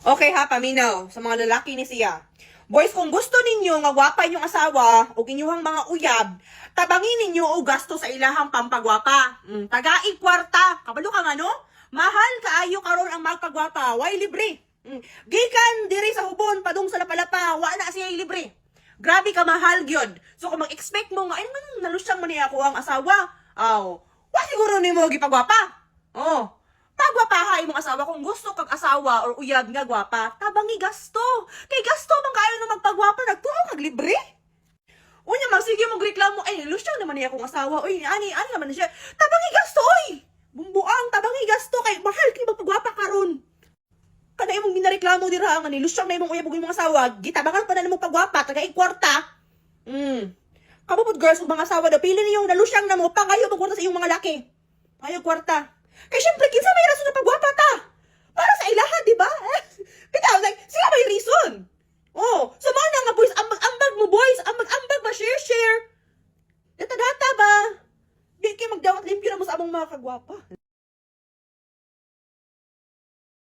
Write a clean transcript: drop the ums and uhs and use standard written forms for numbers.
Okay ha, paminaw sa mga lalaki ni siya. Boys, kung gusto ninyo nga gwapa inyong asawa o inyong mga uyab, tabangin ninyo o gasto sa ilahang pampagwapa. Tagaig kwarta. Kabalo ka nga no? Mahal kaayo karon ang magpagwapa. Way libre. Gikan diri sa hubon padung sa lapalapa, wa na siya libre. Grabe ka mahal gyud. So kung mag-expect mo nga ay man nalusyang man niya ako ang asawa. Wa siguro nimo gipagwapa. Oh. Pagwapaha imong asawa kung gusto kag asawa or uyab nga gwapa, tabangi gasto. Kay gasto man kayo na magpagwapa nagtuo kag libre. Unya magsige mo reklamo ay lusyang naman niya akong asawa. Uy, ani naman na siya. Tabangi gasto oy. Bumbuang tabangi gasto kay mahal kay magpagwapa karon. Kada imong ginareklamo dira nga ni lusyang na imong uyab ug imong asawa, gitabangan pa na nimo pagwapa tagay kwarta. Kabupod girls ug mga asawa daw pili niyo na lusyang na mo pangayo magkwarta sa iyong mga laki. Ayo kwarta. Kaya syempre, kinsa may rason na pagwapa ta? Para sa ilaha, di ba? Bitaw, like, sila may reason. So mga na nga boys, ambag mo boys, ambag ba, share. Data ba? Di kayo magdawat limpyo na mo sa among mga kagwapa.